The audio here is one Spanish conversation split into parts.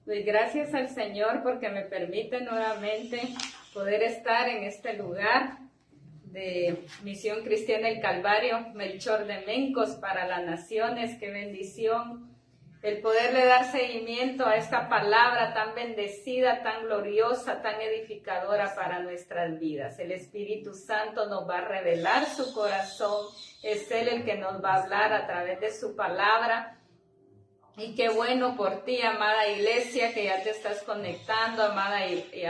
Doy gracias al Señor porque me permite nuevamente poder estar en este lugar de Misión Cristiana El Calvario, Melchor de Mencos para las naciones. Qué bendición el poderle dar seguimiento a esta palabra tan bendecida, tan gloriosa, tan edificadora para nuestras vidas. El Espíritu Santo nos va a revelar su corazón, es Él el que nos va a hablar a través de su palabra. Y qué bueno por ti, amada iglesia, que ya te estás conectando, amada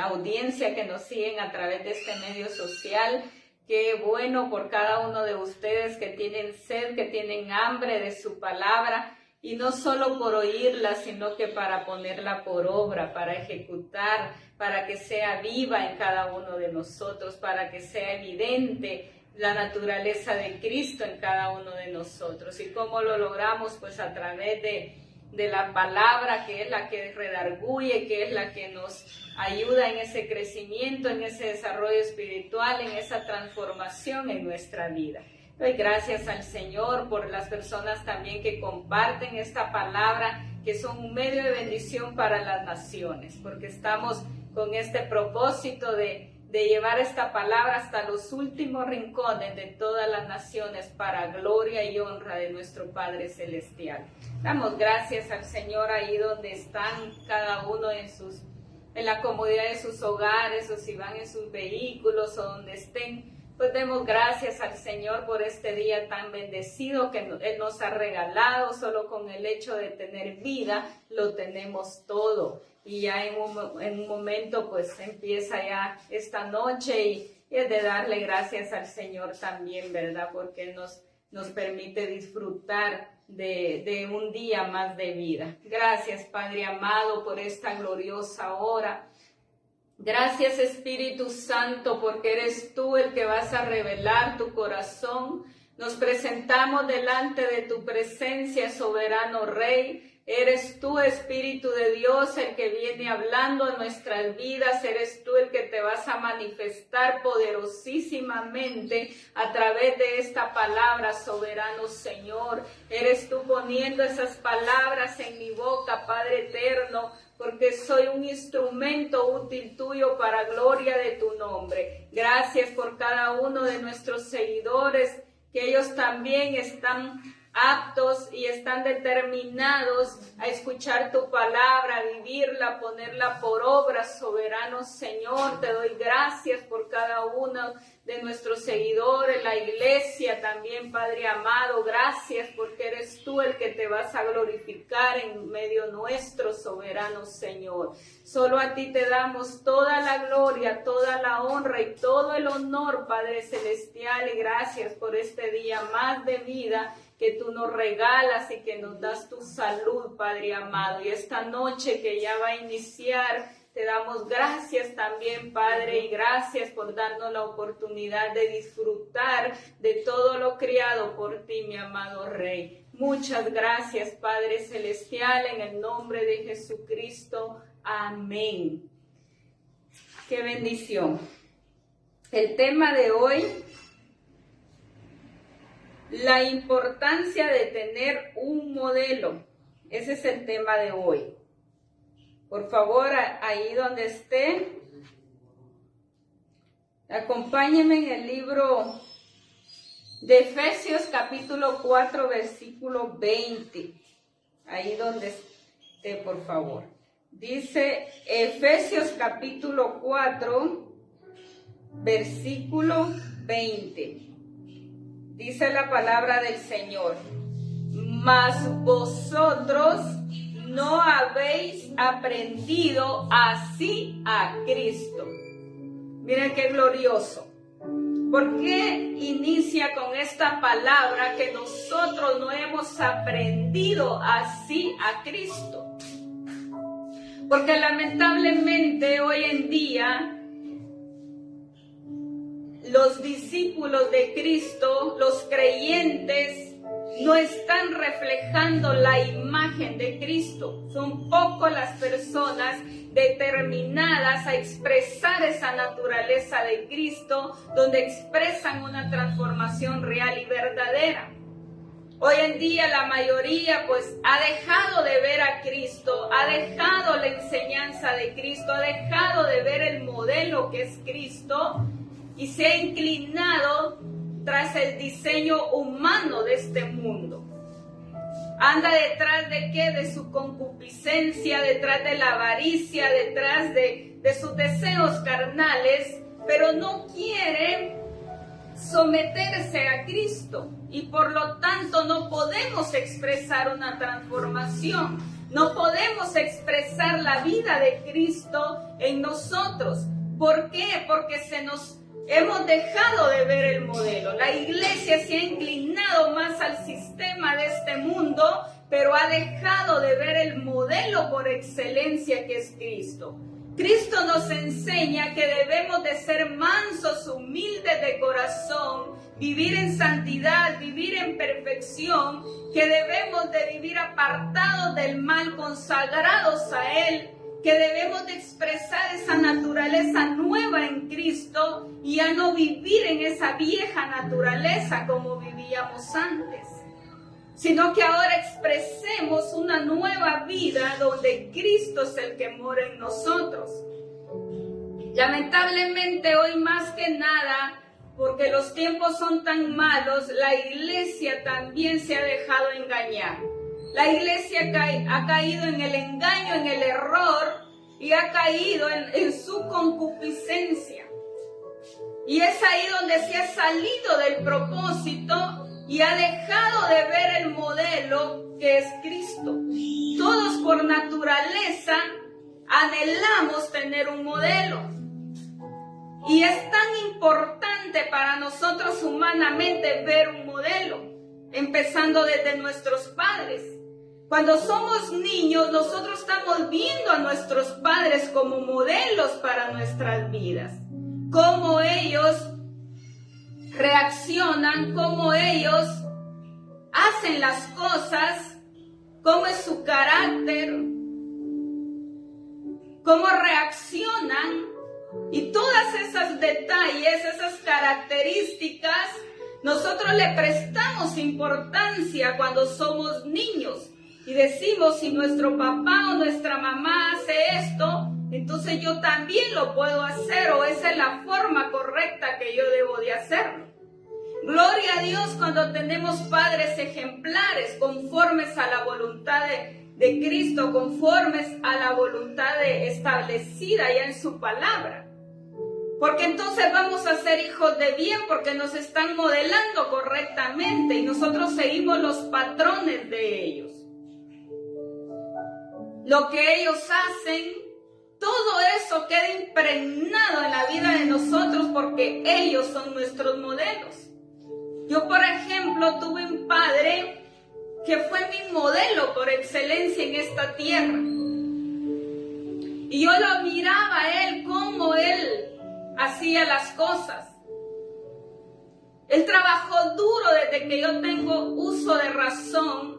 audiencia que nos siguen a través de este medio social. Qué bueno por cada uno de ustedes que tienen sed, que tienen hambre de su palabra. Y no solo por oírla, sino que para ponerla por obra, para ejecutar, para que sea viva en cada uno de nosotros, para que sea evidente la naturaleza de Cristo en cada uno de nosotros. ¿Y cómo lo logramos? Pues a través de la palabra, que es la que redarguye, que es la que nos ayuda en ese crecimiento, en ese desarrollo espiritual, en esa transformación en nuestra vida. Doy gracias al Señor por las personas también que comparten esta palabra, que son un medio de bendición para las naciones, porque estamos con este propósito de llevar esta palabra hasta los últimos rincones de todas las naciones para gloria y honra de nuestro Padre Celestial. Damos gracias al Señor ahí donde están cada uno en la comodidad de sus hogares, o si van en sus vehículos o donde estén. Pues demos gracias al Señor por este día tan bendecido que Él nos ha regalado. Solo con el hecho de tener vida lo tenemos todo. Y ya en un momento pues empieza ya esta noche y es de darle gracias al Señor también, ¿verdad? Porque nos permite disfrutar de un día más de vida. Gracias, Padre amado, por esta gloriosa hora. Gracias, Espíritu Santo, porque eres tú el que vas a revelar tu corazón. Nos presentamos delante de tu presencia, soberano Rey. Eres tú, Espíritu de Dios, el que viene hablando en nuestras vidas. Eres tú el que te vas a manifestar poderosísimamente a través de esta palabra, soberano Señor. Eres tú poniendo esas palabras en mi boca, Padre eterno, porque soy un instrumento útil tuyo para gloria de tu nombre. Gracias por cada uno de nuestros seguidores, que ellos también están aptos y están determinados a escuchar tu palabra, a vivirla, a ponerla por obra, soberano Señor. Te doy gracias por cada uno de nuestros seguidores, la iglesia también, Padre amado. Gracias porque eres tú el que te vas a glorificar en medio nuestro, soberano Señor. Solo a ti te damos toda la gloria, toda la honra y todo el honor, Padre celestial. Y gracias por este día más de vida que tú nos regalas y que nos das tu salud, Padre amado. Y esta noche que ya va a iniciar, te damos gracias también, Padre, y gracias por darnos la oportunidad de disfrutar de todo lo criado por ti, mi amado Rey. Muchas gracias, Padre Celestial, en el nombre de Jesucristo. Amén. Qué bendición. El tema de hoy: la importancia de tener un modelo. Ese es el tema de hoy. Por favor, ahí donde esté, acompáñenme en el libro de Efesios capítulo 4, versículo 20. Ahí donde esté, por favor. Dice Efesios capítulo 4, versículo 20. Dice la palabra del Señor: mas vosotros no habéis aprendido así a Cristo. Miren qué glorioso. ¿Por qué inicia con esta palabra que nosotros no hemos aprendido así a Cristo? Porque lamentablemente hoy en día los discípulos de Cristo, los creyentes, no están reflejando la imagen de Cristo. Son pocas las personas determinadas a expresar esa naturaleza de Cristo, donde expresan una transformación real y verdadera. Hoy en día la mayoría pues ha dejado de ver a Cristo, ha dejado la enseñanza de Cristo, ha dejado de ver el modelo que es Cristo y se ha inclinado tras el diseño humano de este mundo. Anda detrás de ¿qué? De su concupiscencia, detrás de la avaricia, detrás de sus deseos carnales, pero no quiere someterse a Cristo y por lo tanto no podemos expresar una transformación, no podemos expresar la vida de Cristo en nosotros. ¿Por qué? Porque hemos dejado de ver el modelo. La iglesia se ha inclinado más al sistema de este mundo, pero ha dejado de ver el modelo por excelencia que es Cristo. Cristo nos enseña que debemos de ser mansos, humildes de corazón, vivir en santidad, vivir en perfección, que debemos de vivir apartados del mal, consagrados a Él, que debemos de expresar esa naturaleza nueva en Cristo y ya no vivir en esa vieja naturaleza como vivíamos antes, sino que ahora expresemos una nueva vida donde Cristo es el que mora en nosotros. Lamentablemente hoy más que nada, porque los tiempos son tan malos, la iglesia también se ha dejado engañar. La iglesia ha caído en el engaño, en el error y ha caído en su concupiscencia. Y es ahí donde se ha salido del propósito y ha dejado de ver el modelo que es Cristo. Todos por naturaleza anhelamos tener un modelo. Y es tan importante para nosotros humanamente ver un modelo, empezando desde nuestros padres. Cuando somos niños, nosotros estamos viendo a nuestros padres como modelos para nuestras vidas. Cómo ellos reaccionan, cómo ellos hacen las cosas, cómo es su carácter, cómo reaccionan. Y todas esos detalles, esas características, nosotros le prestamos importancia cuando somos niños. Y decimos, si nuestro papá o nuestra mamá hace esto, entonces yo también lo puedo hacer, o esa es la forma correcta que yo debo de hacerlo. Gloria a Dios cuando tenemos padres ejemplares, conformes a la voluntad de Cristo, conformes a la voluntad establecida ya en su palabra. Porque entonces vamos a ser hijos de bien, porque nos están modelando correctamente y nosotros seguimos los patrones de ellos. Lo que ellos hacen, todo eso queda impregnado en la vida de nosotros porque ellos son nuestros modelos. Yo, por ejemplo, tuve un padre que fue mi modelo por excelencia en esta tierra. Y yo lo miraba a él, cómo él hacía las cosas. Él trabajó duro desde que yo tengo uso de razón.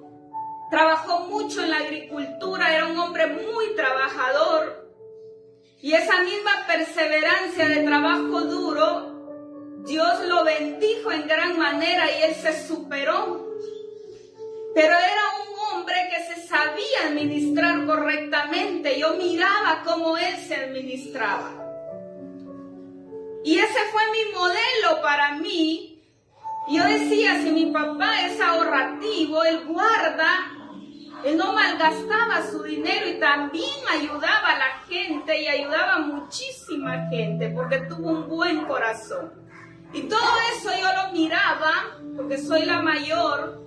Trabajó mucho en la agricultura, era un hombre muy trabajador. Y esa misma perseverancia de trabajo duro, Dios lo bendijo en gran manera y él se superó. Pero era un hombre que se sabía administrar correctamente. Yo miraba cómo él se administraba. Y ese fue mi modelo para mí. Yo decía, si mi papá es ahorrativo, él guarda, él no malgastaba su dinero y también ayudaba a la gente y ayudaba a muchísima gente porque tuvo un buen corazón. Y todo eso yo lo miraba porque soy la mayor.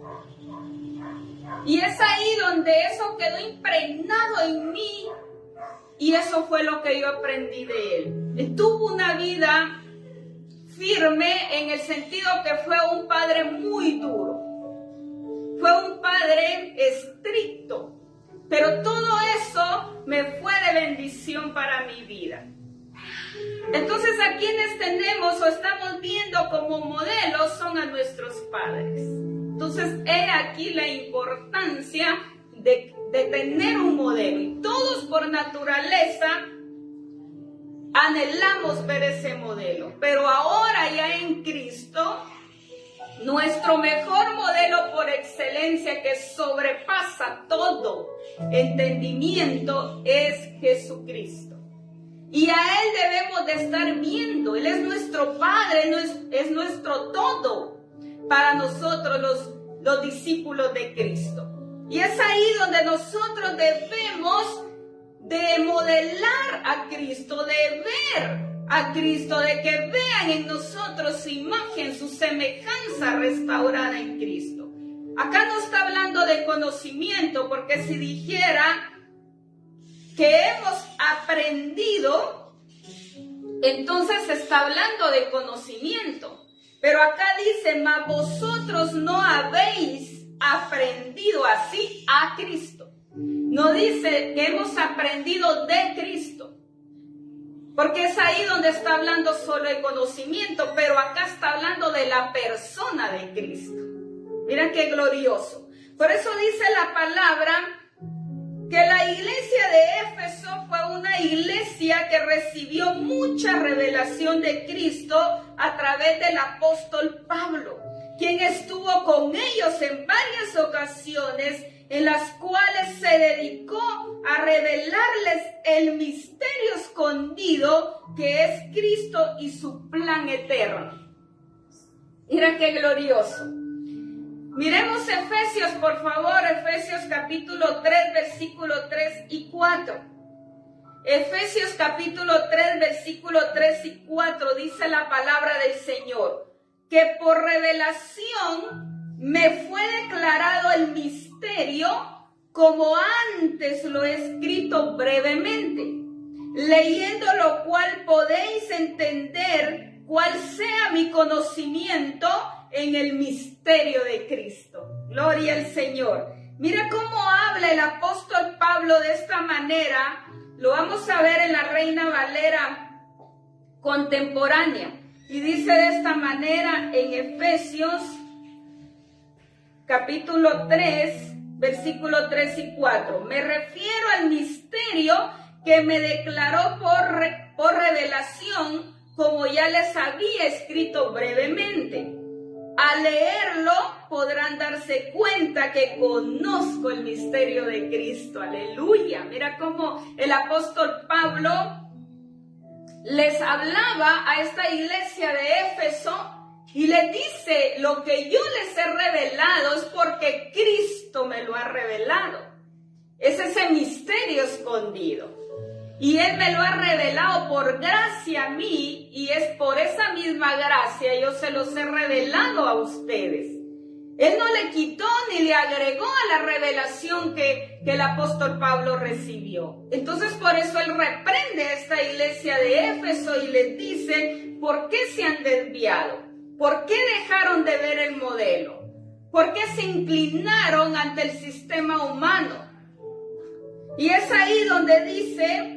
Y es ahí donde eso quedó impregnado en mí y eso fue lo que yo aprendí de él. Él tuvo una vida firme en el sentido que fue un padre muy duro. Fue un padre estricto, pero todo eso me fue de bendición para mi vida. Entonces, a quienes tenemos o estamos viendo como modelos son a nuestros padres. Entonces, he aquí la importancia de tener un modelo. Y todos por naturaleza anhelamos ver ese modelo. Pero ahora ya en Cristo, Nuestro mejor modelo por excelencia que sobrepasa todo entendimiento es Jesucristo. Y a Él debemos de estar viendo. Él es nuestro Padre, es nuestro todo para nosotros los discípulos de Cristo. Y es ahí donde nosotros debemos de modelar a Cristo, de ver a Cristo, de que vean en nosotros su imagen, su semejanza restaurada en Cristo. Acá no está hablando de conocimiento, porque si dijera que hemos aprendido, entonces está hablando de conocimiento. Pero acá dice, mas vosotros no habéis aprendido así a Cristo. No dice que hemos aprendido de Cristo, porque es ahí donde está hablando solo de conocimiento, pero acá está hablando de la persona de Cristo. Mira qué glorioso. Por eso dice la palabra que la iglesia de Éfeso fue una iglesia que recibió mucha revelación de Cristo a través del apóstol Pablo, quien estuvo con ellos en varias ocasiones, en las cuales se dedicó a revelarles el misterio escondido que es Cristo y su plan eterno. Mira qué glorioso. Miremos Efesios, por favor, Efesios capítulo 3, versículo 3 y 4. Efesios capítulo 3, versículo 3 y 4 dice la palabra del Señor, que por revelación me fue declarado el misterio, como antes lo he escrito brevemente, leyendo lo cual podéis entender cuál sea mi conocimiento en el misterio de Cristo. Gloria al Señor. Mira cómo habla el apóstol Pablo de esta manera. Lo vamos a ver en la Reina Valera contemporánea. Y dice de esta manera en Efesios capítulo 3, versículo 3 y 4. Me refiero al misterio que me declaró por revelación, como ya les había escrito brevemente. Al leerlo podrán darse cuenta que conozco el misterio de Cristo. Aleluya. Mira cómo el apóstol Pablo les hablaba a esta iglesia de Éfeso y les dice, lo que yo les he revelado es porque Cristo me lo ha revelado. Es ese misterio escondido. Y Él me lo ha revelado por gracia a mí, y es por esa misma gracia yo se los he revelado a ustedes. Él no le quitó ni le agregó a la revelación que el apóstol Pablo recibió. Entonces por eso Él reprende a esta iglesia de Éfeso y les dice, ¿por qué se han desviado? ¿Por qué dejaron de ver el modelo? ¿Por qué se inclinaron ante el sistema humano? Y es ahí donde dice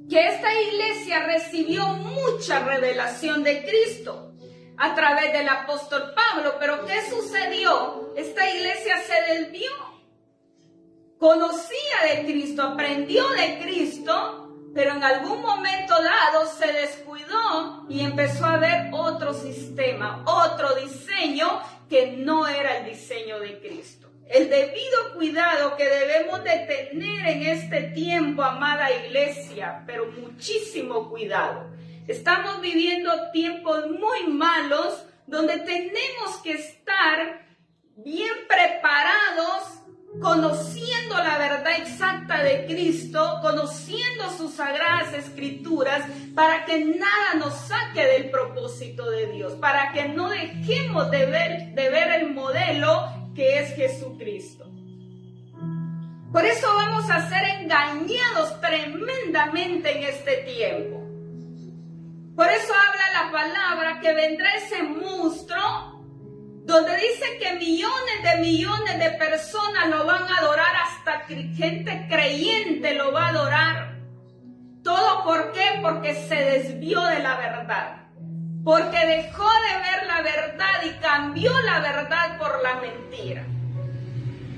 que esta iglesia recibió mucha revelación de Cristo a través del apóstol Pablo. Pero ¿qué sucedió? Esta iglesia se desvió. Conocía de Cristo, aprendió de Cristo, pero en algún momento dado se descuidó y empezó a ver otro sistema, otro diseño que no era el diseño de Cristo. El debido cuidado que debemos de tener en este tiempo, amada iglesia, pero muchísimo cuidado. Estamos viviendo tiempos muy malos donde tenemos que estar bien preparados, conociendo la verdad exacta de Cristo, conociendo sus sagradas escrituras, para que nada nos saque del propósito de Dios, para que no dejemos de ver el modelo que es Jesucristo. Por eso vamos a ser engañados tremendamente en este tiempo. Por eso habla la palabra que vendrá ese monstruo donde dice que millones de personas lo van a adorar, hasta gente creyente lo va a adorar. ¿Todo por qué? Porque se desvió de la verdad. Porque dejó de ver la verdad y cambió la verdad por la mentira.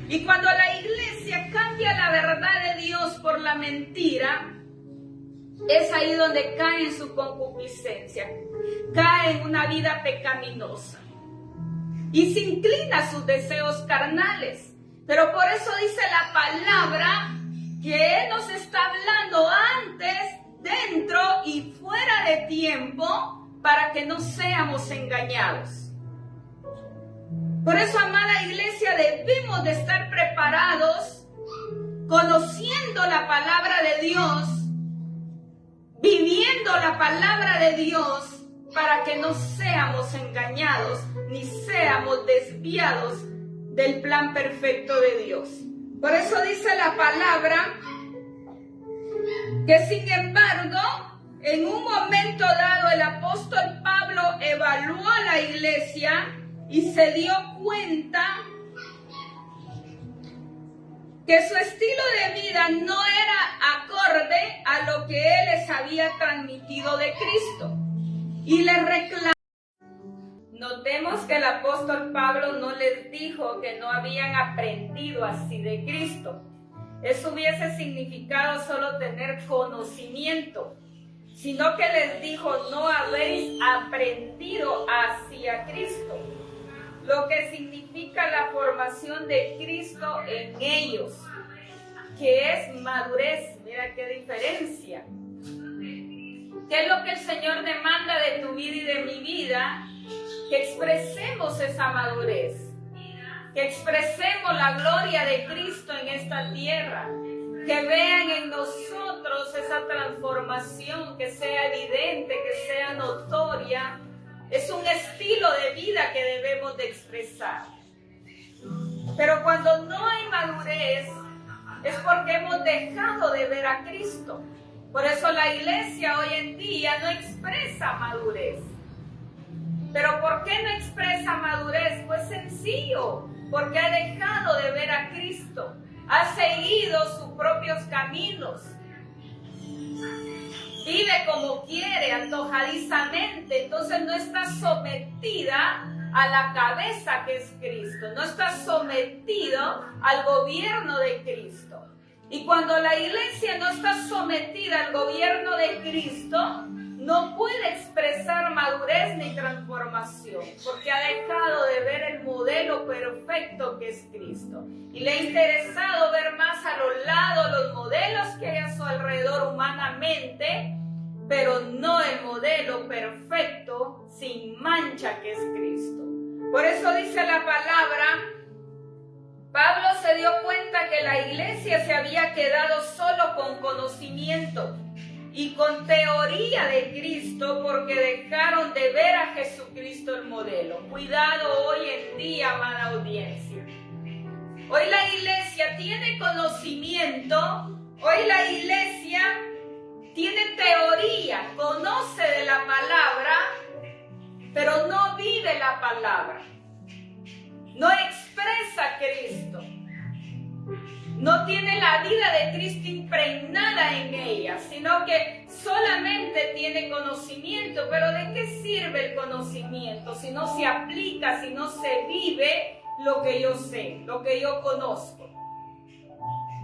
Y cuando la iglesia cambia la verdad de Dios por la mentira, es ahí donde cae en su concupiscencia, cae en una vida pecaminosa. y se inclina a sus deseos carnales. Pero por eso dice la palabra que Él nos está hablando antes, dentro y fuera de tiempo, para que no seamos engañados. Por eso, amada iglesia, debemos de estar preparados, conociendo la palabra de Dios, viviendo la palabra de Dios, para que no seamos engañados, ni seamos desviados del plan perfecto de Dios. Por eso dice la palabra que, sin embargo, en un momento dado el apóstol Pablo evaluó a la iglesia y se dio cuenta que su estilo de vida no era acorde a lo que él les había transmitido de Cristo. Y les reclamó. Notemos que el apóstol Pablo no les dijo que no habían aprendido así de Cristo. Eso hubiese significado solo tener conocimiento, sino que les dijo: no habéis aprendido hacia Cristo, lo que significa la formación de Cristo en ellos, que es madurez. Mira qué diferencia. ¿Qué es lo que el Señor demanda de tu vida y de mi vida? Que expresemos esa madurez, que expresemos la gloria de Cristo en esta tierra, que vean en nosotros esa transformación, que sea evidente, que sea notoria. Es un estilo de vida que debemos de expresar. Pero cuando no hay madurez, es porque hemos dejado de ver a Cristo. Por eso la iglesia hoy en día no expresa madurez. ¿Pero por qué no expresa madurez? Pues sencillo, porque ha dejado de ver a Cristo, ha seguido sus propios caminos, vive como quiere, antojadizamente, entonces no está sometida a la cabeza que es Cristo, no está sometido al gobierno de Cristo. Y cuando la iglesia no está sometida al gobierno de Cristo, no puede expresar madurez ni transformación, porque ha dejado de ver el modelo perfecto que es Cristo. Y le ha interesado ver más a los lados los modelos que hay a su alrededor humanamente, pero no el modelo perfecto, sin mancha, que es Cristo. Por eso dice la palabra, Pablo se dio cuenta que la iglesia se había quedado solo con conocimiento y con teoría de Cristo, porque dejaron de ver a Jesucristo el modelo. Cuidado hoy en día, amada audiencia. Hoy la iglesia tiene conocimiento, hoy la iglesia tiene teoría, conoce de la palabra, pero no vive la palabra. No expresa a Cristo. No tiene la vida de Cristo impregnada en ella, sino que solamente tiene conocimiento. Pero ¿de qué sirve el conocimiento si no se aplica, si no se vive lo que yo sé, lo que yo conozco?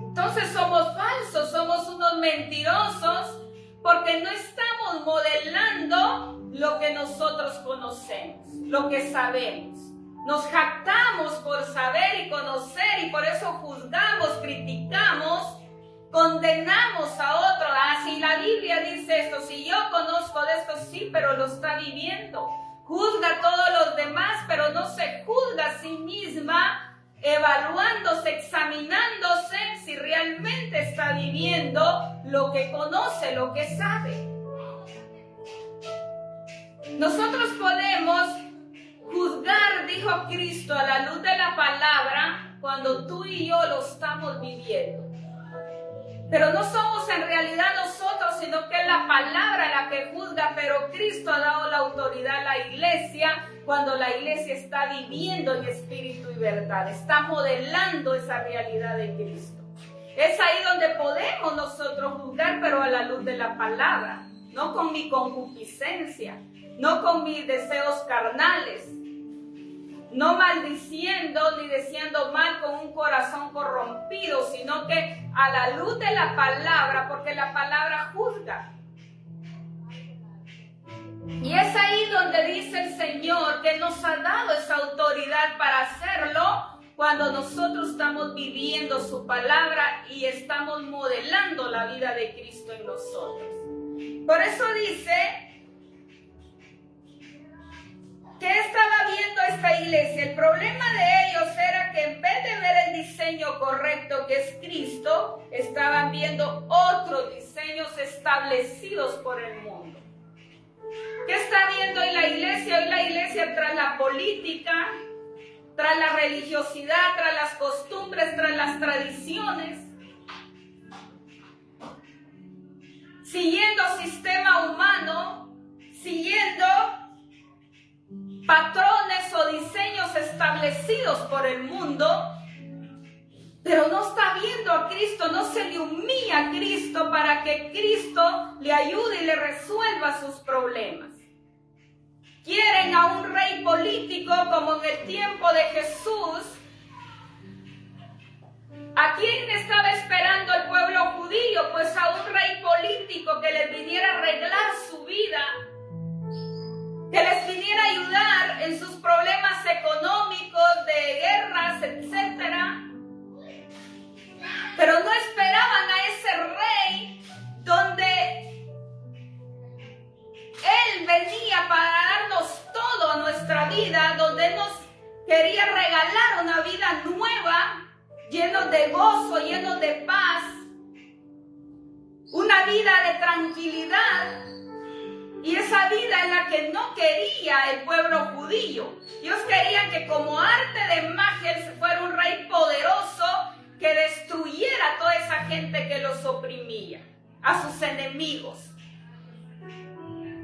Entonces somos falsos, somos unos mentirosos, porque no estamos modelando lo que nosotros conocemos, lo que sabemos. Nos jactamos por saber y conocer, y por eso juzgamos, criticamos, condenamos a otros. Ah, si la Biblia dice esto, si yo conozco de esto, sí, pero lo está viviendo. Juzga a todos los demás, pero no se juzga a sí misma, evaluándose, examinándose si realmente está viviendo lo que conoce, lo que sabe. Nosotros podemos juzgar, dijo Cristo, a la luz de la palabra, cuando tú y yo lo estamos viviendo. Pero no somos en realidad nosotros, sino que es la palabra la que juzga. Pero Cristo ha dado la autoridad a la iglesia cuando la iglesia está viviendo en espíritu y verdad, está modelando esa realidad de Cristo. Es ahí donde podemos nosotros juzgar, pero a la luz de la palabra, no con mi concupiscencia, no con mis deseos carnales, no maldiciendo ni deseando mal con un corazón corrompido, sino que a la luz de la palabra, porque la palabra juzga. Y es ahí donde dice el Señor que nos ha dado esa autoridad para hacerlo cuando nosotros estamos viviendo su palabra y estamos modelando la vida de Cristo en nosotros. Por eso dice que estaba viendo esta iglesia. El problema de ellos era que en vez de ver el diseño correcto que es Cristo, estaban viendo otros diseños establecidos por el mundo. ¿Qué está viendo hoy la iglesia? Hoy la iglesia tras la política, tras la religiosidad, tras las costumbres, tras las tradiciones, siguiendo sistema humano, siguiendo patrones o diseños establecidos por el mundo, pero no está viendo a Cristo, no se le humilla a Cristo para que Cristo le ayude y le resuelva sus problemas. Quieren a un rey político como en el tiempo de Jesús. ¿A quién estaba esperando el pueblo judío? Pues a un rey político que les viniera a arreglar su vida, que les viniera a ayudar en sus problemas económicos, de guerras, etc. Pero no esperaban a ese rey donde Él venía para darnos todo a nuestra vida, donde Él nos quería regalar una vida nueva, lleno de gozo, lleno de paz, una vida de tranquilidad. Y esa vida es la que no quería el pueblo judío. Ellos querían que como arte de magia Él fuera un rey poderoso que destruyera a toda esa gente que los oprimía, a sus enemigos.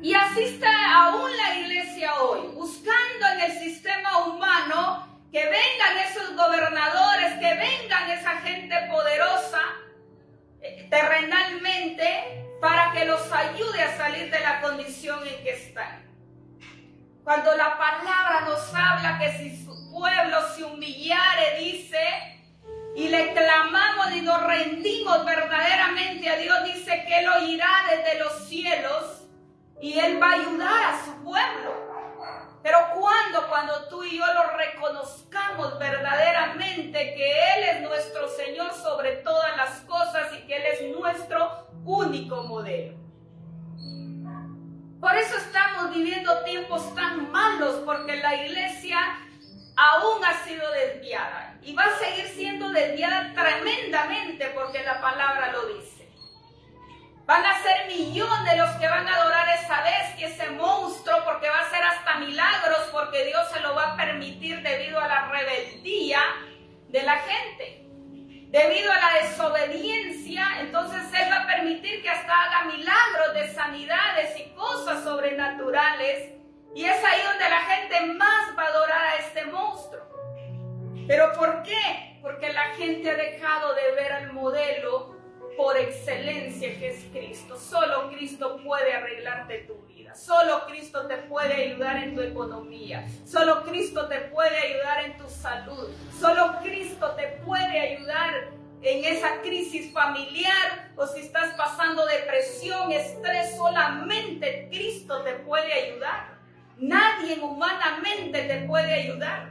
Y así está aún la iglesia hoy, buscando en el sistema humano que vengan esos gobernadores, que vengan esa gente poderosa terrenalmente para que los ayude a salir de la condición en que están. Cuando la palabra nos habla que si su pueblo se humillare, dice, y le clamamos y nos rendimos verdaderamente a Dios, dice que Él oirá desde los cielos y Él va a ayudar a su pueblo. Pero cuando tú y yo lo reconozcamos verdaderamente que Él es nuestro Señor sobre todas las cosas y que Él es nuestro único modelo. Por eso estamos viviendo tiempos tan malos, porque la iglesia aún ha sido desviada y va a seguir siendo desviada tremendamente, porque la palabra lo dice. Van a ser millones los que van a adorar esa bestia, ese monstruo, porque va a hacer hasta milagros, porque Dios se lo va a permitir debido a la rebeldía de la gente. Debido a la desobediencia, entonces Él va a permitir que hasta haga milagros de sanidades y cosas sobrenaturales. Y es ahí donde la gente más va a adorar a este monstruo. ¿Pero por qué? Porque la gente ha dejado de ver al modelo por excelencia que es Cristo. Solo Cristo puede arreglarte tu vida. Solo Cristo te puede ayudar en tu economía. Solo Cristo te puede ayudar en tu salud. Solo Cristo te puede ayudar en esa crisis familiar, o si estás pasando depresión, estrés. Solamente Cristo te puede ayudar. Nadie humanamente te puede ayudar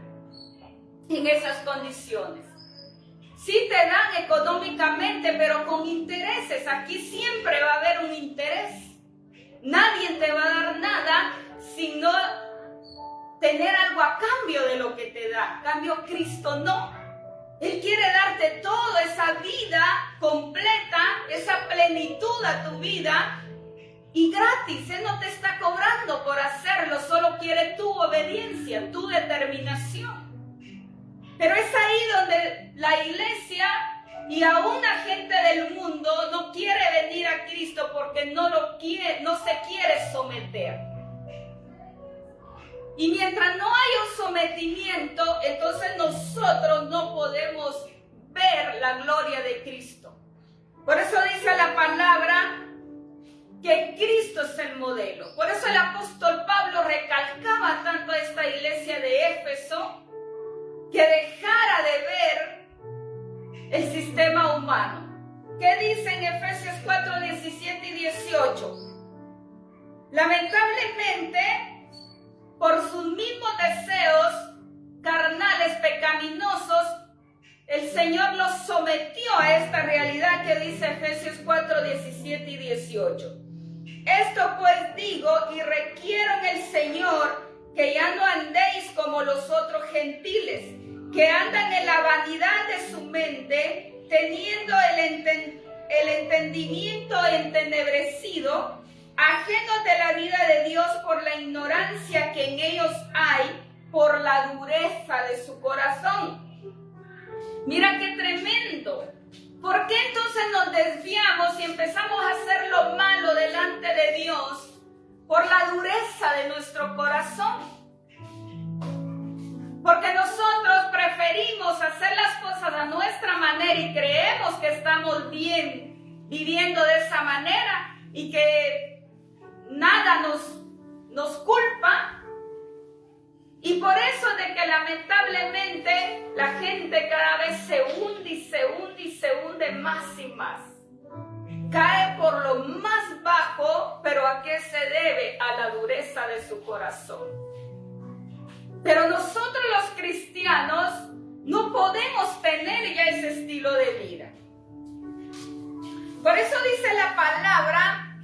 en esas condiciones. Sí te dan económicamente, pero con intereses. Aquí siempre va a haber un interés. Nadie te va a dar nada sin no tener algo a cambio de lo que te da. En cambio, Cristo no. Él quiere darte toda esa vida completa, esa plenitud a tu vida, y gratis. Él no te está cobrando por hacerlo, solo quiere tu obediencia, tu determinación. Pero es ahí donde la iglesia y aún la gente del mundo no quiere venir a Cristo porque no se quiere someter. Y mientras no hay un sometimiento, entonces nosotros no podemos ver la gloria de Cristo. Por eso dice la palabra que Cristo es el modelo. Por eso el apóstol Pablo recalcaba tanto a esta iglesia de Éfeso que dejara de ver el sistema humano. ¿Qué dice en Efesios 4, 17 y 18? Lamentablemente, por sus mismos deseos carnales, pecaminosos, el Señor los sometió a esta realidad que dice Efesios 4, 17 y 18. Esto pues digo y requiero en el Señor que ya no andéis como los otros gentiles, que andan en la vanidad de su mente, teniendo el entendimiento entenebrecido, ajenos de la vida de Dios por la ignorancia que en ellos hay, por la dureza de su corazón. Mira qué tremendo. ¿Por qué entonces nos desviamos y empezamos a hacer lo malo delante de Dios? Por la dureza de nuestro corazón. Porque nosotros preferimos hacer las cosas a nuestra manera y creemos que estamos bien viviendo de esa manera y que nada nos culpa. Y por eso de que lamentablemente la gente cada vez se hunde y se hunde y se hunde más y más. Cae por lo más bajo, pero ¿a qué se debe? A la dureza de su corazón. Pero nosotros los cristianos no podemos tener ya ese estilo de vida. Por eso dice la palabra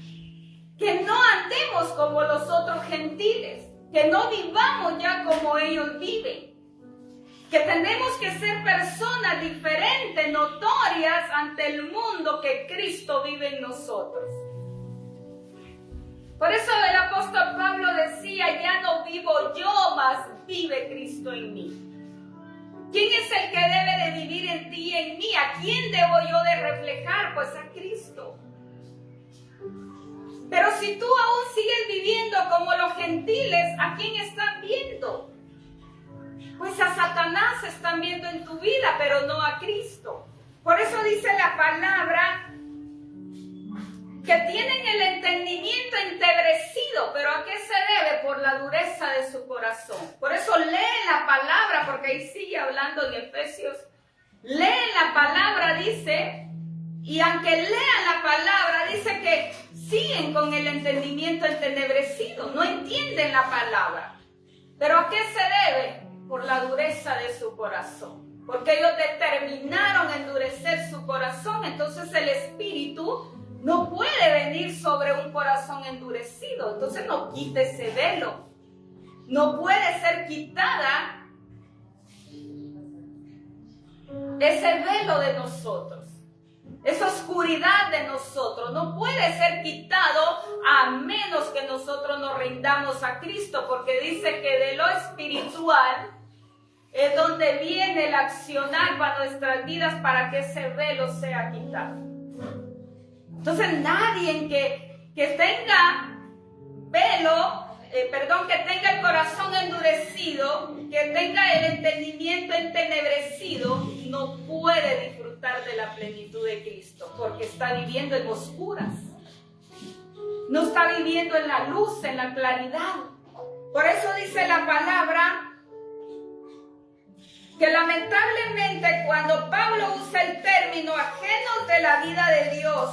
que no andemos como los otros gentiles, que no vivamos ya como ellos viven, que tenemos que ser personas diferentes, notorias ante el mundo que Cristo vive en nosotros. Por eso el apóstol Pablo decía, ya no vivo yo, mas vive Cristo en mí. ¿Quién es el que debe de vivir en ti y en mí? ¿A quién debo yo de reflejar? Pues a Cristo. Pero si tú aún sigues viviendo como los gentiles, ¿a quién están viendo? Pues a Satanás están viendo en tu vida, pero no a Cristo. Por eso dice la palabra que tienen el entendimiento entenebrecido, pero ¿a qué se debe? Por la dureza de su corazón. Por eso lee la palabra, porque ahí sigue hablando en Efesios. Lee la palabra, dice, y aunque lean la palabra, dice que siguen con el entendimiento entenebrecido, no entienden la palabra. ¿Pero a qué se debe? Por la dureza de su corazón. Porque ellos determinaron endurecer su corazón, entonces el Espíritu no puede venir sobre un corazón endurecido. Entonces no quite ese velo. No puede ser quitada ese velo de nosotros. Esa oscuridad de nosotros no puede ser quitado a menos que nosotros nos rindamos a Cristo, porque dice que de lo espiritual es donde viene el accionar para nuestras vidas para que ese velo sea quitado. Entonces nadie que tenga que tenga el corazón endurecido, que tenga el entendimiento entenebrecido, no puede disfrutar de la plenitud de Cristo, porque está viviendo en oscuras. No está viviendo en la luz, en la claridad. Por eso dice la palabra que lamentablemente cuando Pablo usa el término ajenos de la vida de Dios,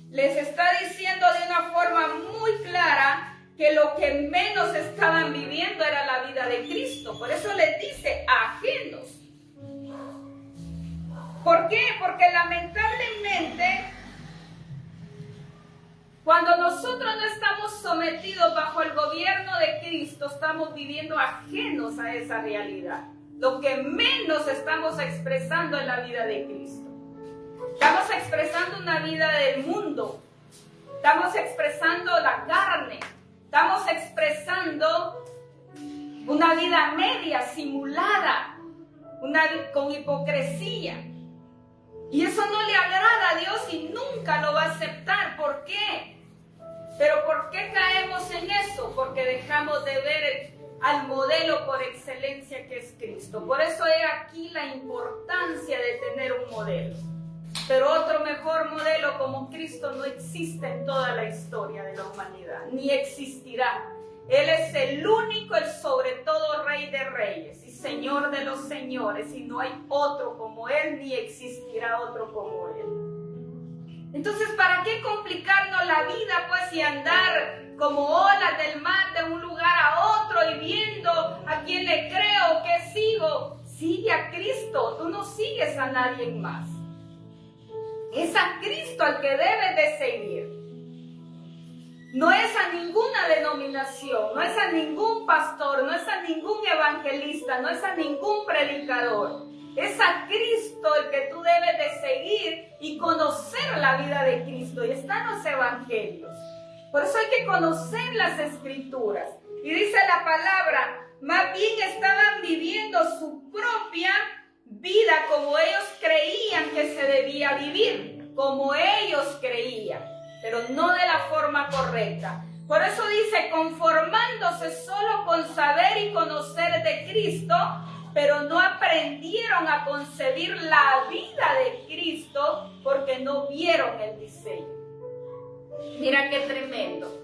les está diciendo de una forma muy clara que lo que menos estaban viviendo era la vida de Cristo. Por eso les dice ajenos. ¿Por qué? Porque lamentablemente cuando nosotros no estamos sometidos bajo el gobierno de Cristo, estamos viviendo ajenos a esa realidad. Lo que menos estamos expresando en la vida de Cristo. Estamos expresando una vida del mundo. Estamos expresando la carne. Estamos expresando una vida media, simulada, con hipocresía. Y eso no le agrada a Dios y nunca lo va a aceptar. ¿Por qué? ¿Pero por qué caemos en eso? Porque dejamos de ver al modelo por excelencia que es Cristo. Por eso he aquí la importancia de tener un modelo. Pero otro mejor modelo como Cristo no existe en toda la historia de la humanidad, ni existirá. Él es el único, el sobre todo Rey de Reyes y Señor de los Señores, y no hay otro como Él, ni existirá otro como Él. Entonces, ¿para qué complicarnos la la vida pues y andar como olas del mar de un lugar a otro y viendo a quién le creo, qué sigo. Sigue a Cristo, tú no sigues a nadie más. Es a Cristo al que debes de seguir. No es a ninguna denominación, no es a ningún pastor, no es a ningún evangelista, no es a ningún predicador. Es a Cristo el que tú debes de seguir y conocer la vida de Cristo. Y están los evangelios. Por eso hay que conocer las escrituras. Y dice la palabra, más bien estaban viviendo su propia vida como ellos creían que se debía vivir, como ellos creían, pero no de la forma correcta. Por eso dice, conformándose solo con saber y conocer de Cristo, pero no aprendieron a concebir la vida de Cristo porque no vieron el diseño. Mira qué tremendo.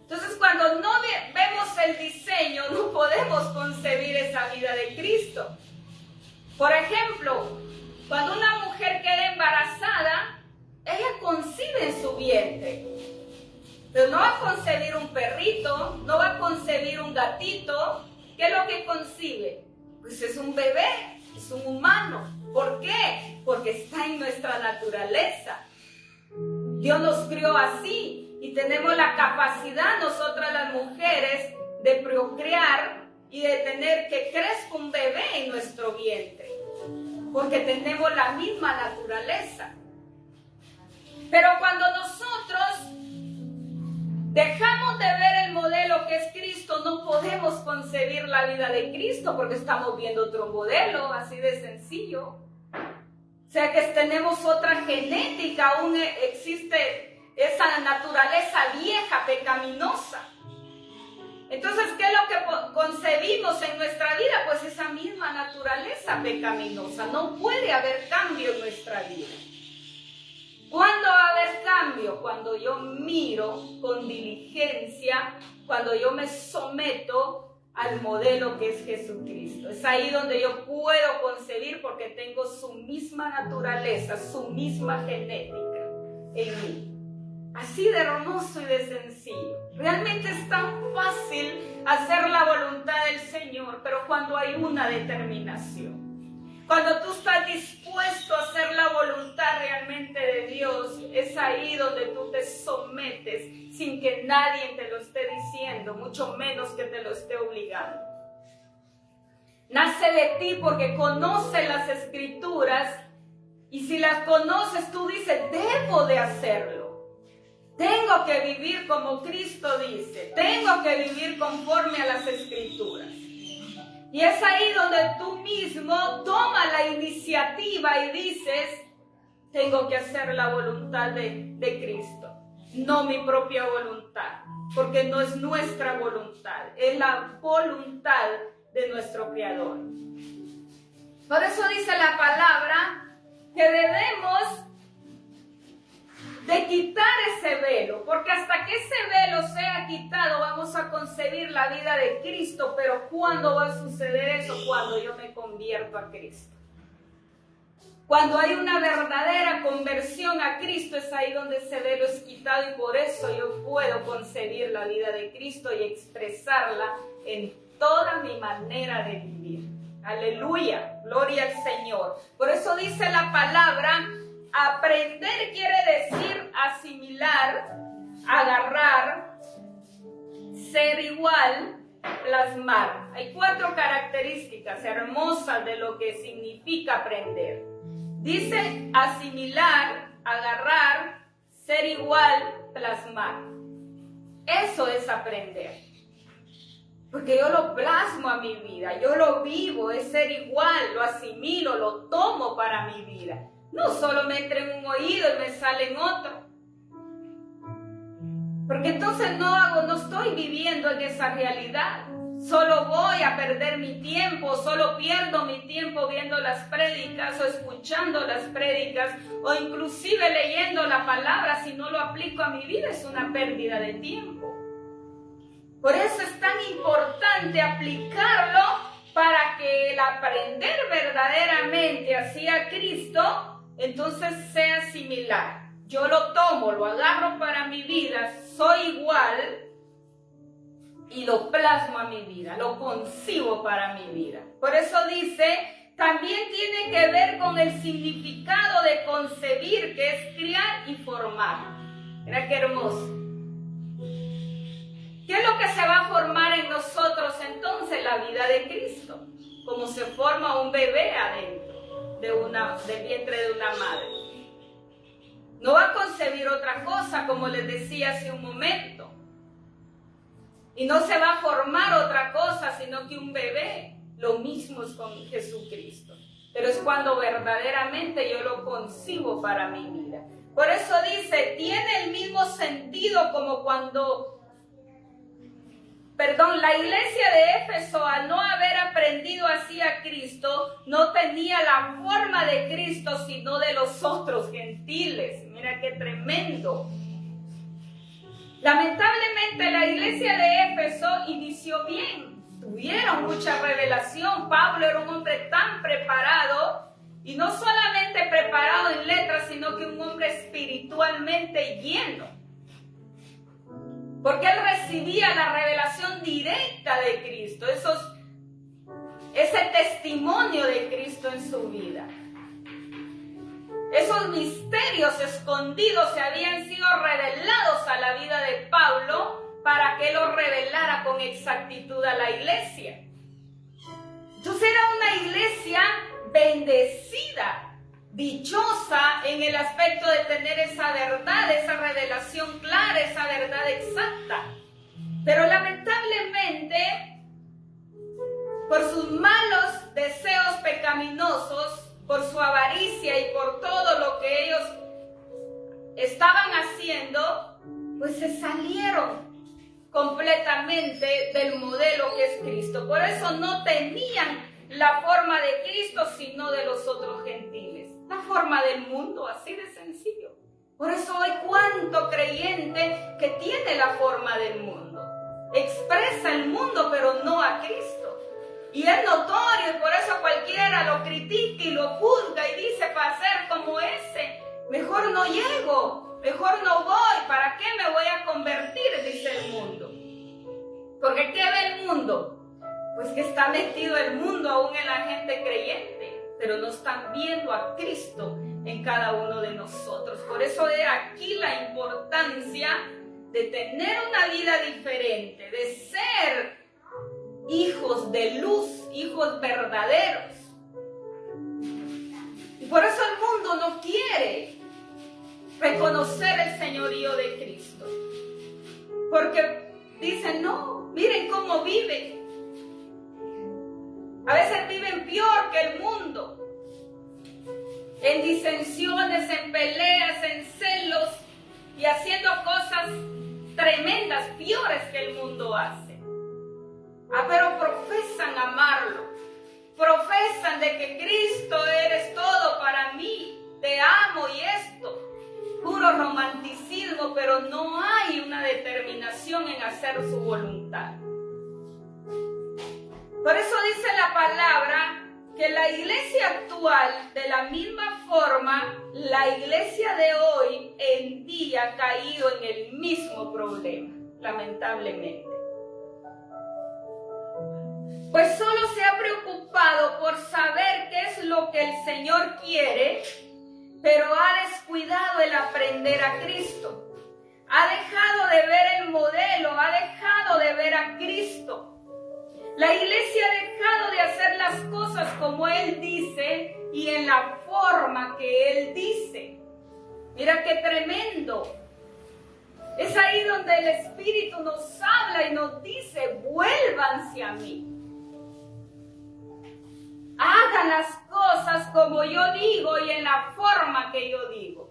Entonces, cuando no vemos el diseño, no podemos concebir esa vida de Cristo. Por ejemplo, cuando una mujer queda embarazada, ella concibe en su vientre, pero no va a concebir un perrito, no va a concebir un gatito. ¿Qué es lo que concibe? Pues es un bebé, es un humano. ¿Por qué? Porque está en nuestra naturaleza. Dios nos crió así y tenemos la capacidad nosotras las mujeres de procrear y de tener que crezca un bebé en nuestro vientre, porque tenemos la misma naturaleza. Pero cuando nosotros dejamos de ver el modelo que es Cristo, no podemos concebir la vida de Cristo porque estamos viendo otro modelo, así de sencillo. O sea que tenemos otra genética, aún existe esa naturaleza vieja, pecaminosa. Entonces, ¿qué es lo que concebimos en nuestra vida? Pues esa misma naturaleza pecaminosa. No puede haber cambio en nuestra vida. ¿Cuándo va a haber cambio? Cuando yo miro con diligencia, cuando yo me someto al modelo que es Jesucristo. Es ahí donde yo puedo concebir porque tengo su misma naturaleza, su misma genética en mí. Así de hermoso y de sencillo. Realmente es tan fácil hacer la voluntad del Señor, pero cuando hay una determinación. Cuando tú estás dispuesto a hacer la voluntad realmente de Dios, es ahí donde tú te sometes sin que nadie te lo esté diciendo, mucho menos que te lo esté obligando. Nace de ti porque conoces las escrituras y si las conoces tú dices, debo de hacerlo. Tengo que vivir como Cristo dice, tengo que vivir conforme a las escrituras. Y es ahí donde tú mismo tomas la iniciativa y dices, tengo que hacer la voluntad de Cristo, no mi propia voluntad, porque no es nuestra voluntad, es la voluntad de nuestro Creador. Por eso dice la palabra que debemos de quitar ese velo, porque hasta que ese velo sea quitado vamos a concebir la vida de Cristo. Pero ¿cuándo va a suceder eso? Cuando yo me convierto a Cristo. Cuando hay una verdadera conversión a Cristo, es ahí donde ese velo es quitado y por eso yo puedo concebir la vida de Cristo y expresarla en toda mi manera de vivir. Aleluya, gloria al Señor. Por eso dice la palabra, aprender quiere decir asimilar, agarrar, ser igual, plasmar. Hay 4 características hermosas de lo que significa aprender. Dice asimilar, agarrar, ser igual, plasmar. Eso es aprender. Porque yo lo plasmo a mi vida, yo lo vivo, es ser igual, lo asimilo, lo tomo para mi vida. No solo me entra en un oído y me sale en otro. Porque entonces no estoy viviendo en esa realidad. Solo voy a perder mi tiempo, solo pierdo mi tiempo viendo las prédicas o escuchando las prédicas o inclusive leyendo la palabra. Si no lo aplico a mi vida es una pérdida de tiempo. Por eso es tan importante aplicarlo para que el aprender verdaderamente hacia Cristo entonces sea similar. yo lo tomo, lo agarro para mi vida, soy igual y lo plasmo a mi vida, lo concibo para mi vida. Por eso dice, también tiene que ver con el significado de concebir, que es criar y formar. Mira qué hermoso. ¿Qué es lo que se va a formar en nosotros entonces? La vida de Cristo, como se forma un bebé adentro del vientre de una madre. No va a concebir otra cosa, como les decía hace un momento. Y no se va a formar otra cosa, sino que un bebé. Lo mismo es con Jesucristo. Pero es cuando verdaderamente yo lo concibo para mi vida. Por eso dice, tiene el mismo sentido como cuando... la iglesia de Éfeso, al no haber aprendido así a Cristo, no tenía la forma de Cristo, sino de los otros gentiles. Mira qué tremendo. Lamentablemente la iglesia de Éfeso inició bien, tuvieron mucha revelación. Pablo era un hombre tan preparado, y no solamente preparado en letras, sino que un hombre espiritualmente lleno. Porque él recibía la revelación directa de Cristo, ese testimonio de Cristo en su vida. Esos misterios escondidos se habían sido revelados a la vida de Pablo para que los revelara con exactitud a la iglesia. Entonces era una iglesia bendecida, dichosa en el aspecto de tener esa verdad, esa revelación clara, esa verdad exacta. Pero lamentablemente, por sus malos deseos pecaminosos, por su avaricia y por todo lo que ellos estaban haciendo, pues se salieron completamente del modelo que es Cristo. Por eso no tenían la forma de Cristo, sino de los otros gentiles. La forma del mundo, así de sencillo. Por eso hay cuánto creyente que tiene la forma del mundo. Expresa el mundo, pero no a Cristo. Y es notorio, y por eso cualquiera lo critica y lo juzga y dice, para ser como ese, mejor no llego, mejor no voy, ¿para qué me voy a convertir? Dice el mundo. Porque ¿qué ve el mundo? Pues que está metido el mundo aún en la gente creyente, pero no están viendo a Cristo en cada uno de nosotros. Por eso de aquí la importancia de tener una vida diferente, de ser hijos de luz, hijos verdaderos. Y por eso el mundo no quiere reconocer el señorío de Cristo. Porque dicen, no, miren cómo viven. A veces viven peor que el mundo. En disensiones, en peleas, en celos y haciendo cosas tremendas, peores que el mundo hace. Pero profesan amarlo, profesan de que Cristo eres todo para mí, te amo y esto, puro romanticismo, pero no hay una determinación en hacer su voluntad. Por eso dice la palabra que la iglesia actual, de la misma forma, la iglesia de hoy en día ha caído en el mismo problema, lamentablemente. Pues solo se ha preocupado por saber qué es lo que el Señor quiere, pero ha descuidado el aprender a Cristo. Ha dejado de ver el modelo, ha dejado de ver a Cristo. La iglesia ha dejado de hacer las cosas como Él dice y en la forma que Él dice. Mira qué tremendo. Es ahí donde el Espíritu nos habla y nos dice, vuélvanse a mí. Hagan las cosas como yo digo y en la forma que yo digo.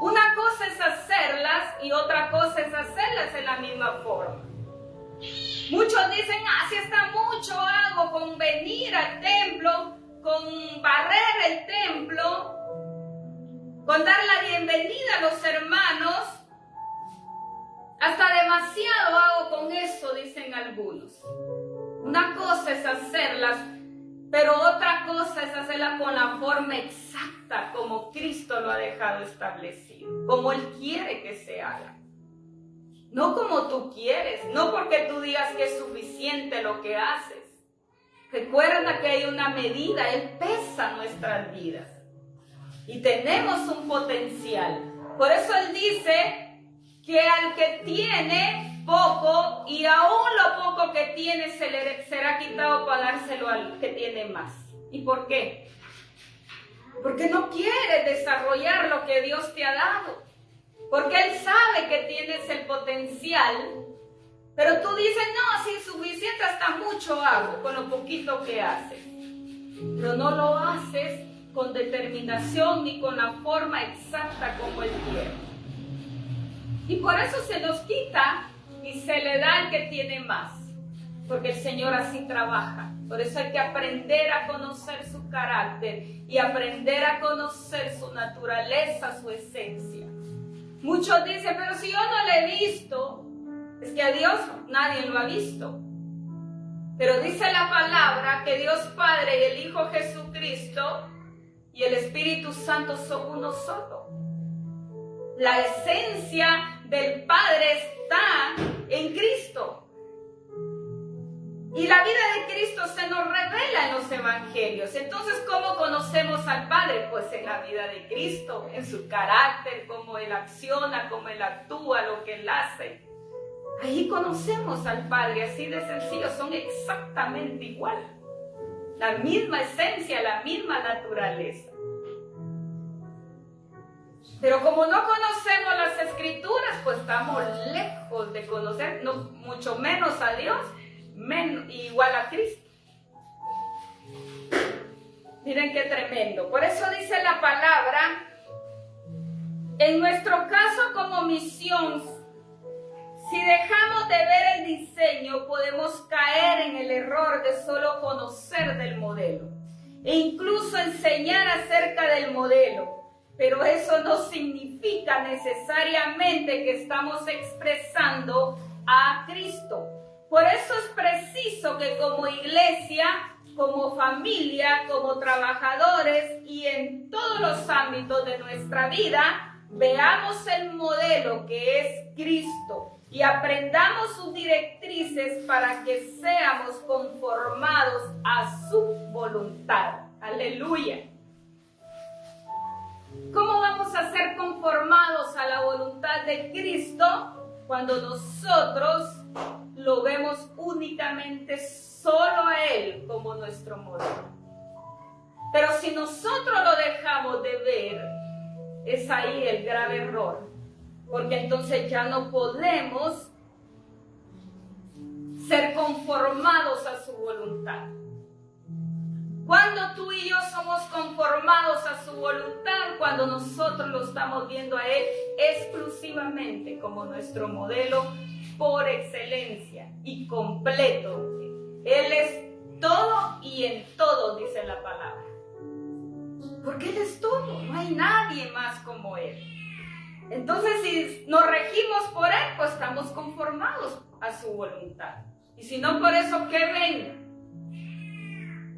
Una cosa es hacerlas y otra cosa es hacerlas en la misma forma. Muchos dicen, si está mucho hago con venir al templo, con barrer el templo, con dar la bienvenida a los hermanos. Hasta demasiado hago con eso, dicen algunos. Una cosa es hacerlas Pero otra cosa es hacerla con la forma exacta como Cristo lo ha dejado establecido, como Él quiere que se haga. No como tú quieres, no porque tú digas que es suficiente lo que haces. Recuerda que hay una medida, Él pesa nuestras vidas y tenemos un potencial. Por eso Él dice que al que tiene poco y aún lo poco que tiene se le será quitado para dárselo al que tiene más. ¿Y por qué? Porque no quieres desarrollar lo que Dios te ha dado. Porque Él sabe que tienes el potencial, pero tú dices, no, si suficiente hasta mucho hago con lo poquito que haces. Pero no lo haces con determinación ni con la forma exacta como Él quiere. Y por eso se nos quita y se le da al que tiene más. Porque el Señor así trabaja. Por eso hay que aprender a conocer su carácter y aprender a conocer su naturaleza, su esencia. Muchos dicen, pero si yo no le he visto, es que a Dios nadie lo ha visto. Pero dice la palabra que Dios Padre y el Hijo Jesucristo y el Espíritu Santo son uno solo. La esencia del Padre está en Cristo. Y la vida de Cristo se nos revela en los evangelios. Entonces, ¿cómo conocemos al Padre? Pues en la vida de Cristo, en su carácter, cómo Él acciona, cómo Él actúa, lo que Él hace. Ahí conocemos al Padre, así de sencillo, son exactamente igual. La misma esencia, la misma naturaleza. Pero como no conocemos las Escrituras, pues estamos lejos de conocer, no, mucho menos a Dios, igual a Cristo. Miren qué tremendo. Por eso dice la palabra, en nuestro caso como misión, si dejamos de ver el diseño, podemos caer en el error de solo conocer del modelo e incluso enseñar acerca del modelo. Pero eso no significa necesariamente que estamos expresando a Cristo. Por eso es preciso que como iglesia, como familia, como trabajadores y en todos los ámbitos de nuestra vida, veamos el modelo que es Cristo y aprendamos sus directrices para que seamos conformados a su voluntad. Aleluya. ¿Cómo vamos a ser conformados a la voluntad de Cristo cuando nosotros lo vemos únicamente solo a Él como nuestro modelo? Pero si nosotros lo dejamos de ver, es ahí el grave error, porque entonces ya no podemos ser conformados a su voluntad. Cuando tú y yo somos conformados a su voluntad, cuando nosotros lo estamos viendo a Él exclusivamente como nuestro modelo por excelencia y completo. Él es todo y en todo, dice la palabra. Porque Él es todo, no hay nadie más como Él. Entonces, si nos regimos por Él, pues estamos conformados a su voluntad. Y si no por eso, ¿qué ven?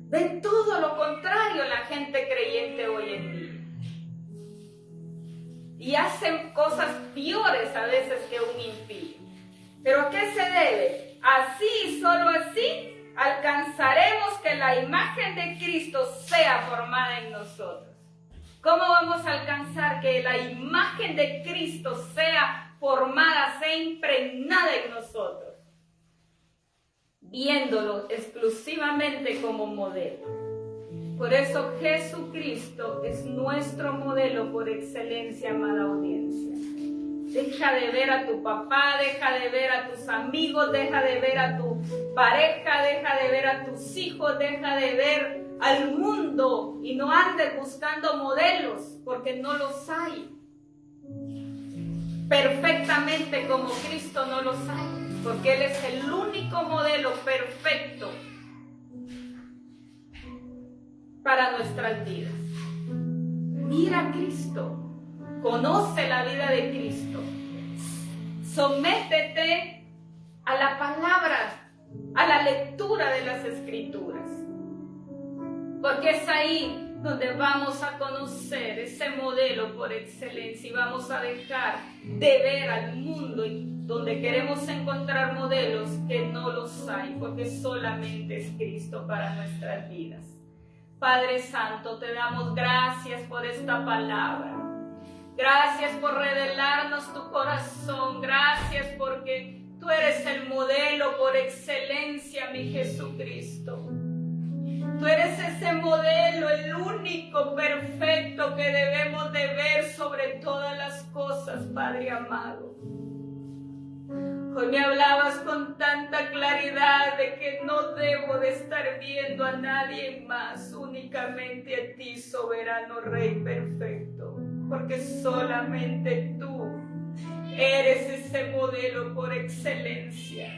Ven todo lo contrario la gente creyente hoy en día. Y hacen cosas peores a veces que un impío. ¿Pero a qué se debe? Así, solo así, alcanzaremos que la imagen de Cristo sea formada en nosotros. ¿Cómo vamos a alcanzar que la imagen de Cristo sea formada, sea impregnada en nosotros? Viéndolo exclusivamente como modelo. Por eso Jesucristo es nuestro modelo por excelencia, amada audiencia. Deja de ver a tu papá, deja de ver a tus amigos, deja de ver a tu pareja, deja de ver a tus hijos, deja de ver al mundo y no andes buscando modelos, porque no los hay. Perfectamente como Cristo no los hay, porque Él es el único modelo perfecto para nuestras vidas. Mira a Cristo, conoce la vida de Cristo, sométete a la palabra, a la lectura de las Escrituras. porque es ahí donde vamos a conocer ese modelo por excelencia y vamos a dejar de ver al mundo donde queremos encontrar modelos que no los hay, porque solamente es Cristo para nuestras vidas. Padre Santo, te damos gracias por esta palabra. Gracias por revelarnos tu corazón. Gracias porque tú eres el modelo por excelencia, mi Jesucristo. Tú eres ese modelo, el único perfecto que debemos de ver sobre todas las cosas, Padre amado. Hoy me hablabas con tanta claridad de que no debo de estar viendo a nadie más, únicamente a ti, soberano Rey perfecto, porque solamente tú eres ese modelo por excelencia.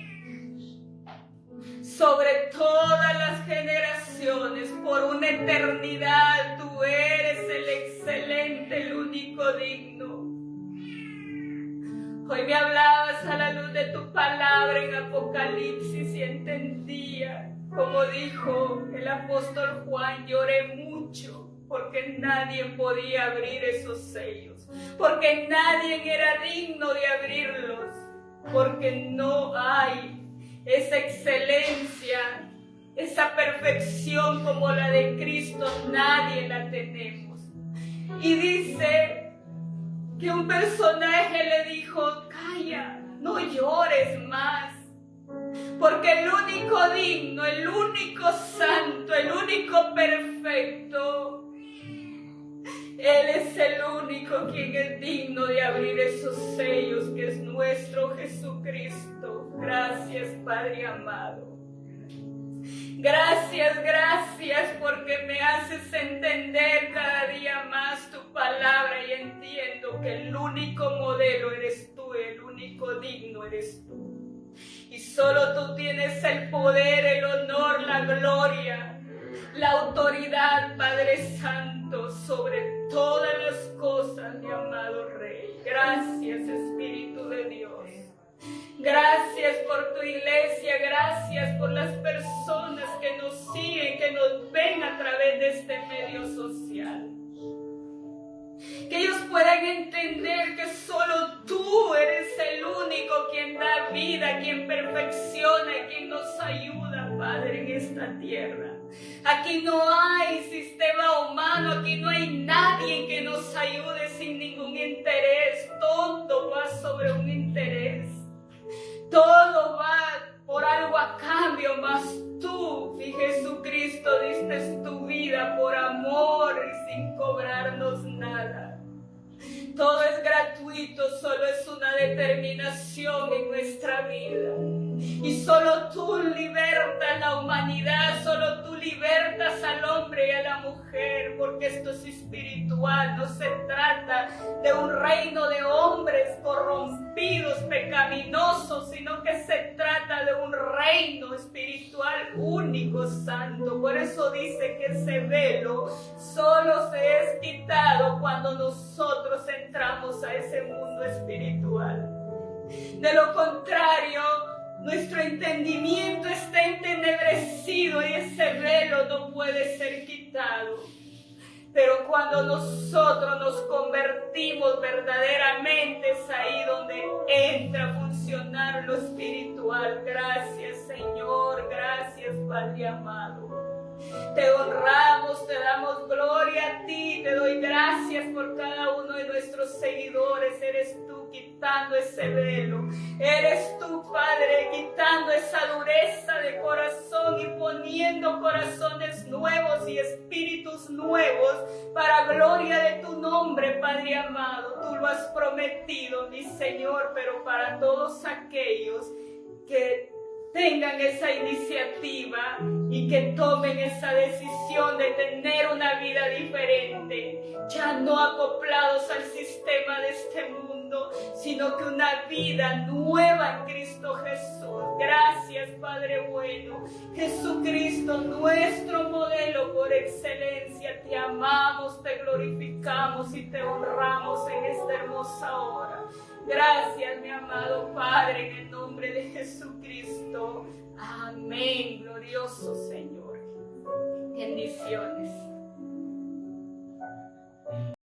Sobre todas las generaciones, por una eternidad, tú eres el excelente, el único digno. Hoy me hablabas a la luz de tu palabra en Apocalipsis y entendía, como dijo el apóstol Juan, lloré mucho porque nadie podía abrir esos sellos, porque nadie era digno de abrirlos, porque no hay esa excelencia, esa perfección como la de Cristo, nadie la tenemos. Y dice que un personaje le dijo, calla, no llores más, porque el único digno, el único santo, el único perfecto, Él es el único quien es digno de abrir esos sellos, que es nuestro Jesucristo. Gracias, Padre amado. Gracias, gracias, porque me haces entender cada día más tu palabra y entiendo que el único modelo eres tú, el único digno eres tú. Y solo tú tienes el poder, el honor, la gloria, la autoridad, Padre Santo, sobre todas las cosas, mi amado Rey. Gracias, Espíritu de Dios. Gracias por tu iglesia, gracias por las personas que nos siguen, que nos ven a través de este medio social. Que ellos puedan entender que solo tú eres el único quien da vida, quien perfecciona y quien nos ayuda, Padre, en esta tierra. Aquí no hay sistema humano, aquí no hay nadie que nos ayude sin ningún interés. Todo va sobre un interés. Todo va por algo a cambio, mas tú, mi Jesucristo, diste tu vida por amor y sin cobrarnos nada. Todo es gratuito, solo es una determinación en nuestra vida. Y solo tú libertas la humanidad, solo tú libertas al hombre y a la mujer, porque esto es espiritual, no se trata de un reino de hombres corrompidos, pecaminosos, sino que se trata de un reino espiritual único, santo. Por eso dice que ese velo solo se es quitado cuando nosotros entramos a ese mundo espiritual. De lo contrario, nuestro entendimiento está entenebrecido y ese velo no puede ser quitado. Pero cuando nosotros nos convertimos verdaderamente, es ahí donde entra a funcionar lo espiritual. Gracias, Señor, gracias, Padre amado. Te honramos, te damos gloria a ti, te doy gracias por cada uno de nuestros seguidores. Eres tú quitando ese velo, eres tú, Padre, quitando esa dureza de corazón y poniendo corazones nuevos y espíritus nuevos para gloria de tu nombre, Padre amado. Tú lo has prometido, mi Señor, pero para todos aquellos que tengan esa iniciativa y que tomen esa decisión de tener una vida diferente, ya no acoplados al sistema de este mundo, sino que una vida nueva en Cristo Jesús. Gracias, Padre bueno. Jesucristo, nuestro modelo por excelencia, te amamos, te glorificamos y te honramos en esta hermosa hora. Gracias, mi amado Padre, en el nombre de Jesucristo. Amén, glorioso Señor. En bendiciones.